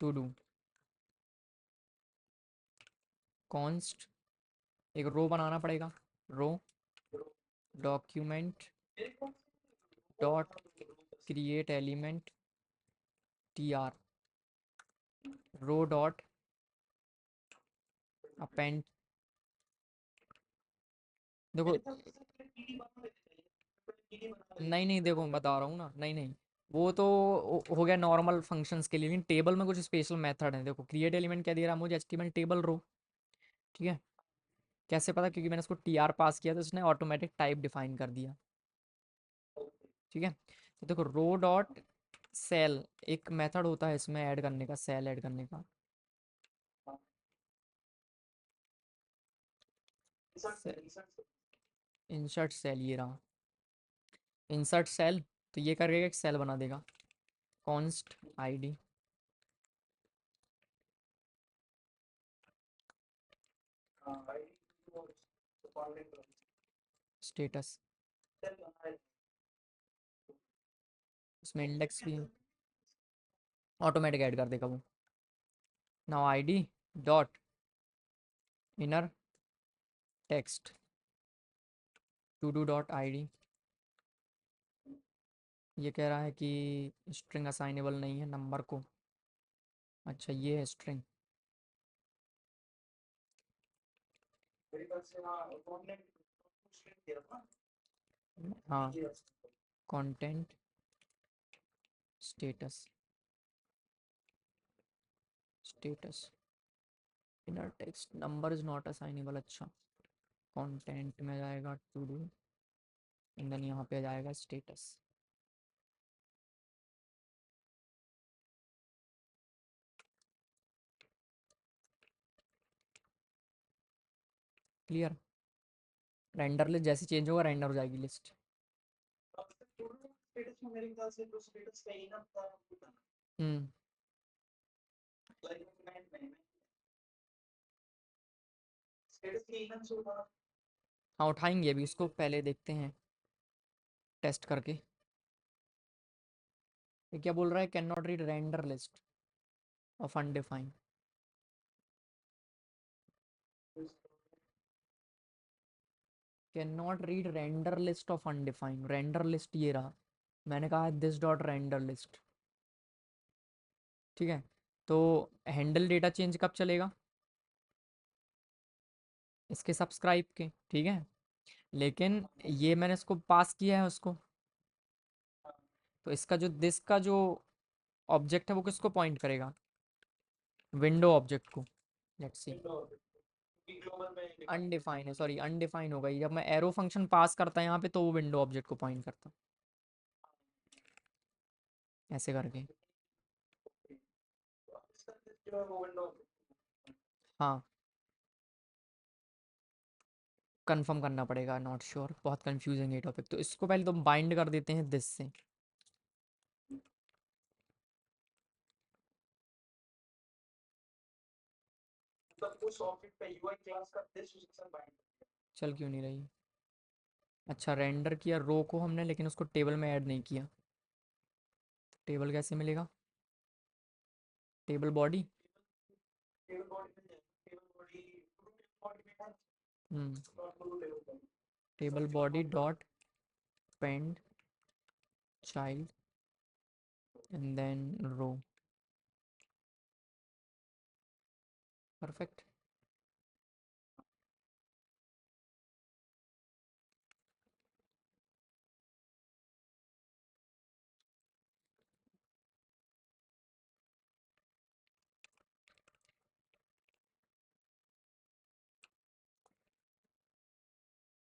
S1: todo const, एक रो बनाना पड़ेगा, row document dot create element TR, row dot append. देखो, नहीं नहीं, देखो मैं बता रहा हूँ ना, नहीं नहीं, वो तो हो गया नॉर्मल फंक्शंस के लिए, लेकिन टेबल में कुछ स्पेशल मेथड है। देखो क्रिएट एलिमेंट क्या दे रहा है मुझे, HTML टेबल रो, ठीक है। कैसे पता, क्योंकि मैंने उसको TR पास किया तो उसने ऑटोमेटिक टाइप डिफाइन कर दिया, ठीक है। तो देखो रो डॉट सेल एक मेथड होता है इसमें ऐड करने का, सेल ऐड करने का, इंसर्ट सेल, ये रहा इंसर्ट सेल। तो ये करके एक सेल बना देगा, कॉन्स्ट आईडी स्टेटस, उसमें इंडेक्स भी ऑटोमेटिक ऐड कर देगा वो। Now ID dot inner text to do dot ID. ये कह रहा है कि स्ट्रिंग असाइनेबल नहीं है नंबर को, अच्छा ये है स्ट्रिंग। हाँ,
S2: ये
S1: content status, status inner text number is not assignable. अच्छा, कंटेंट में जाएगा टू डू एंड देन यहाँ पे आ जाएगा स्टेटस। क्लियर। रेंडर लिस्ट जैसे चेंज होगा रेंडर हो जाएगी लिस्ट।
S2: स्टेटस में मेरे ख्याल से जो स्टेटस का इनफ था वो था
S1: हम्म।
S2: लाइक मैं स्टेटस के इनफ से होगा।
S1: हाँ उठाएंगे अभी उसको, पहले देखते हैं टेस्ट करके। ये क्या बोल रहा है, can not read render list of undefined. Can not read render list of undefined. Render list ये रहा, मैंने कहा दिस डॉट रेंडर लिस्ट। ठीक है, तो हैंडल डेटा चेंज कब चलेगा, इसके सब्सक्राइब के। ठीक है, लेकिन ये मैंने इसको पास किया है उसको, तो इसका जो दिस का जो ऑब्जेक्ट है वो किसको पॉइंट करेगा, विंडो ऑब्जेक्ट को। लेट्स सी,
S2: ग्लोबल में डिफाइन
S1: अनडिफाइन है, सॉरी अनडिफाइन हो गई। जब मैं एरो फंक्शन पास करता है यहाँ पे तो वो विंडो ऑब्जेक्ट को पॉइंट करता, ऐसे करके।
S2: इसका जो है वो विंडो
S1: हाँ, कंफर्म करना पड़ेगा, नॉट श्योर, बहुत कंफ्यूजिंग है टॉपिक। तो इसको पहले तो बाइंड कर देते हैं दिस से।
S2: मतलब उस ऑब्जेक्ट का यूआई क्लास का दिस उसी के साथ बाइंड
S1: चल क्यों नहीं रही। अच्छा, रेंडर किया रो को हमने, लेकिन उसको टेबल में ऐड नहीं किया। टेबल कैसे मिलेगा, टेबल बॉडी।
S2: टेबल बॉडी मिल जाएगी टेबल बॉडी में था
S1: hmm,
S2: dot table body
S1: table body dot append child and then row. Perfect.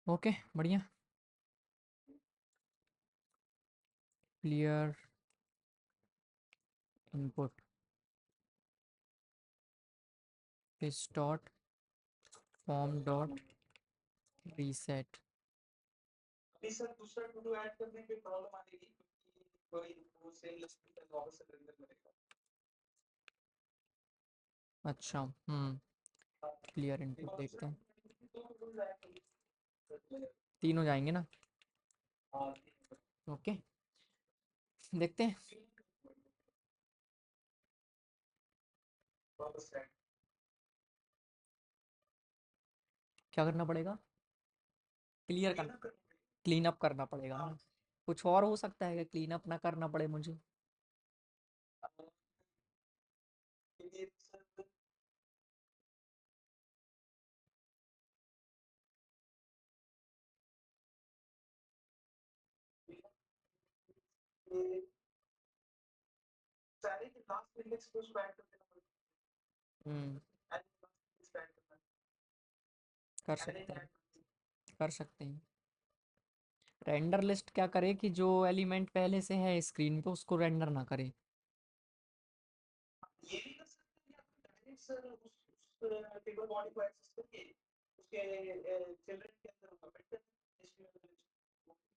S1: Okay, बढ़िया। क्लियर इनपुट इस डॉट फॉर्म डॉट रीसेट।
S2: अभी सर दूसरा टू डू ऐड करने पे प्रॉब्लम आ जाएगी क्योंकि कोई वो सेम लिस्ट पे वापस से रेंडर करेगा।
S1: अच्छा, क्लियर इनपुट देखते हैं। तीन हो जाएंगे ना। ओके, देखते हैं क्या करना पड़ेगा। क्लियर कर, क्लीन अप करना पड़ेगा ना। कुछ और हो सकता है कि क्लीन अप ना करना पड़े मुझे।
S2: सारे के लास्ट इंडेक्स को उसको ऐड कर देना
S1: हम्म,
S2: पड़ेगा
S1: कर सकते हैं, कर सकते हैं। रेंडर लिस्ट क्या करे कि जो एलिमेंट पहले से है स्क्रीन पे उसको रेंडर ना करे।
S2: ये भी कर सकते हैं या डायरेक्ट सर उस टेबल बॉडी को एक्सेस करके उसके चिल्ड्रन के अंदर कमेंट कर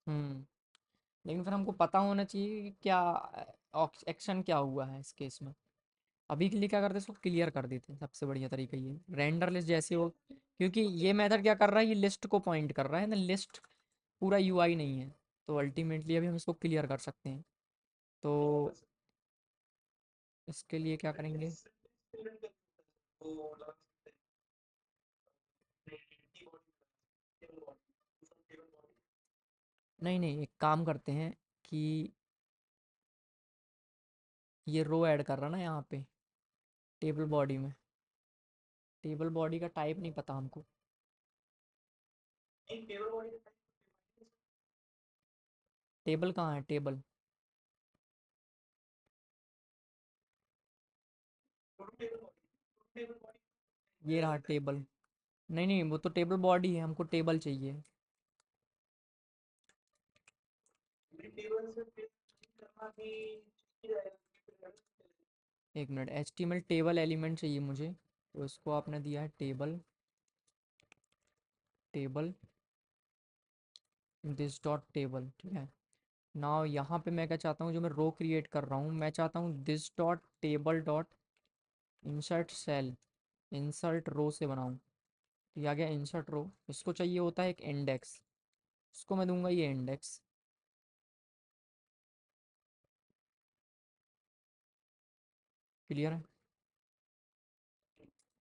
S1: हम्म, लेकिन फिर हमको पता होना चाहिए कि क्या एक्शन क्या हुआ है इस केस में। अभी के लिए क्या करते हैं, इसको क्लियर कर देते हैं, सबसे बढ़िया तरीका ये रेंडर लिस्ट जैसे हो। क्योंकि ये मेथड क्या कर रहा है, ये लिस्ट को पॉइंट कर रहा है ना, लिस्ट पूरा यूआई नहीं है। तो अल्टीमेटली अभी हम इसको क्लियर कर सकते हैं। तो इसके लिए क्या करेंगे, नहीं नहीं, एक काम करते हैं कि ये रो ऐड कर रहा ना यहाँ पे टेबल बॉडी में। टेबल बॉडी का टाइप नहीं पता हमको। टेबल कहाँ है टेबल? ये रहा टेबल। नहीं नहीं, वो तो टेबल बॉडी है, हमको टेबल चाहिए। एक मिनट, HTML टेबल एलिमेंट चाहिए मुझे, तो इसको आपने दिया है table, table this dot table, ठीक है। नाउ यहाँ पे मैं क्या चाहता हूँ, जो मैं रो क्रिएट कर रहा हूँ, मैं चाहता हूँ this dot table dot insert cell, insert row से बनाऊँ। तो ये आ गया इंसर्ट रो। इसको चाहिए होता है एक इंडेक्स, इसको मैं दूंगा ये इंडेक्स। क्लियर है?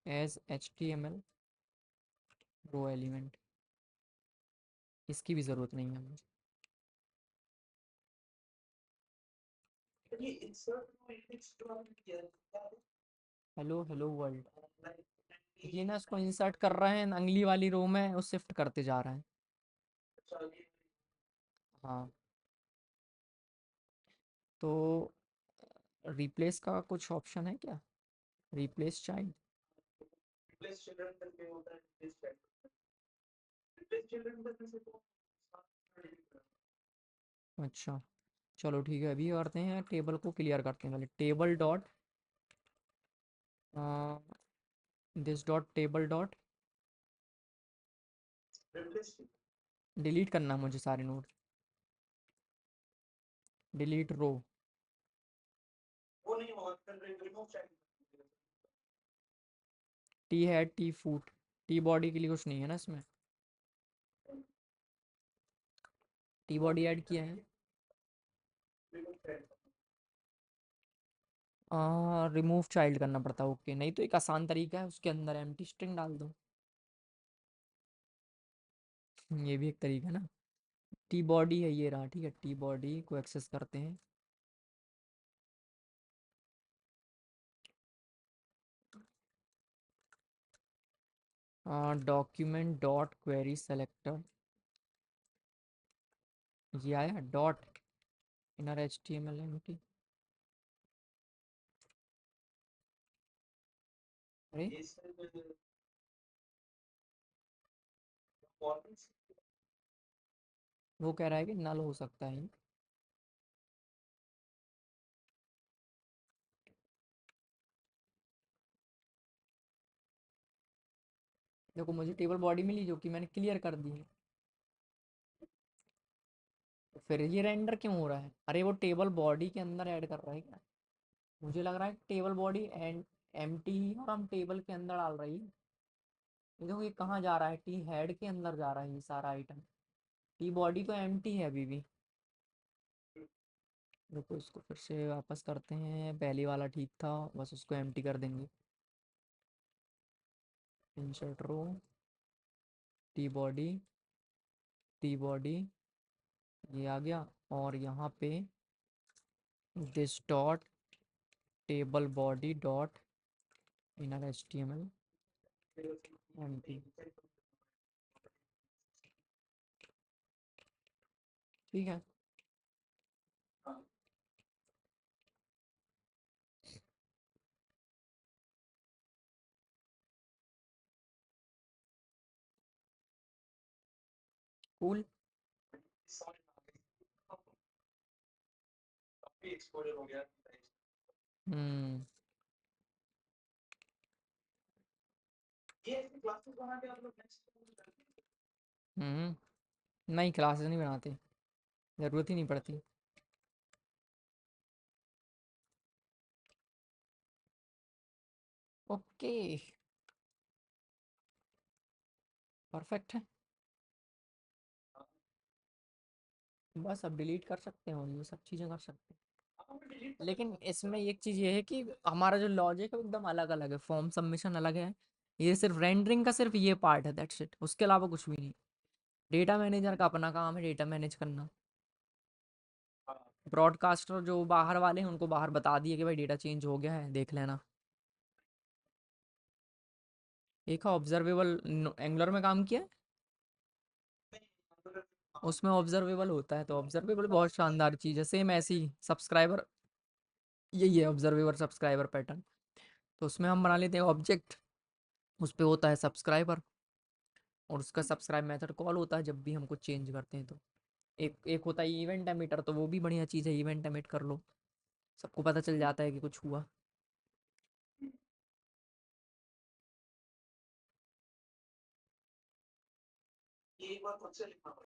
S1: एज HTML रो एलिमेंट, इसकी भी ज़रूरत नहीं है हमें। हेलो हेलो वर्ल्ड, ये ना इसको इंसर्ट कर रहे हैं अगली वाली रो में, वो शिफ्ट करते जा रहा है। हाँ, तो रिप्लेस का कुछ ऑप्शन है क्या? Replace child. अच्छा, चलो ठीक है, अभी करते हैं टेबल को क्लियर करते हैं पहले। Table dot this dot table dot delete करना है मुझे सारे नोड, डिलीट रो। टी हेड टी फूट, टी बॉडी के लिए कुछ नहीं है ना इसमें? टी बॉडी ऐड किया है। रिमूव चाइल्ड करना पड़ता है, ओके। नहीं तो एक आसान तरीका है, उसके अंदर एम्प्टी स्ट्रिंग डाल दो। ये भी एक तरीका है ना। टी बॉडी है ये रहा, ठीक है, टी बॉडी को एक्सेस करते हैं। डॉक्यूमेंट डॉट क्वेरी सेलेक्टर, ये आया डॉट इनर HTML एम्प्टी। अरे वो कह रहा है कि नल हो सकता है ये। देखो मुझे टेबल बॉडी मिली जो कि मैंने क्लियर कर दी है, तो फिर ये रेंडर क्यों हो रहा है? अरे वो टेबल बॉडी के अंदर ऐड कर रहा है क्या? मुझे लग रहा है टेबल बॉडी एंड एम्प्टी ही, और हम टेबल के अंदर डाल रही है। ये देखो ये कहाँ जा रहा है, टी हेड के अंदर जा रहा है ये सारा आइटम। टी बॉडी तो एम्प्टी है अभी भी। देखो इसको फिर से वापस करते हैं, पहली वाला ठीक था, बस उसको एम्प्टी कर देंगे। Insert row, T body, T body, ये आ गया। और यहाँ पे this dot table body dot inner HTML empty, ठीक है। कूल। हम्म। नहीं, क्लासेस नहीं बनाते, ज़रूरत ही नहीं पड़ती। ओके, परफेक्ट है। बस अब डिलीट कर सकते हो, ये सब चीज़ें कर सकते हैं, लेकिन इसमें एक चीज़ ये है कि हमारा जो लॉजिक है वो एकदम अलग अलग है, फॉर्म सबमिशन अलग है। ये सिर्फ रेंडरिंग का सिर्फ ये पार्ट है, दैट्स इट, उसके अलावा कुछ भी नहीं। डेटा मैनेजर का अपना काम है डेटा मैनेज करना। ब्रॉडकास्टर जो बाहर वाले हैं उनको बाहर बता दिए कि भाई डेटा चेंज हो गया है, देख लेना। एक ऑब्जर्वेबल एंगुलर में काम किया है। उसमें ऑब्जर्वेबल होता है, तो ऑब्जर्वेबल बहुत शानदार चीज़ है। सेम ऐसी सब्सक्राइबर, यही है ऑब्जर्वेबल सब्सक्राइबर पैटर्न। तो उसमें हम बना लेते हैं ऑब्जेक्ट, उस पे होता है सब्सक्राइबर, और उसका सब्सक्राइब मेथड कॉल होता है जब भी हम कुछ चेंज करते हैं तो। एक एक होता है इवेंट एमिटर, तो वो भी बढ़िया चीज़ है, इवेंट एमिट कर लो, सबको पता चल जाता है कि कुछ हुआ।
S2: ये एक बार खुद से लिखना पड़ेगा।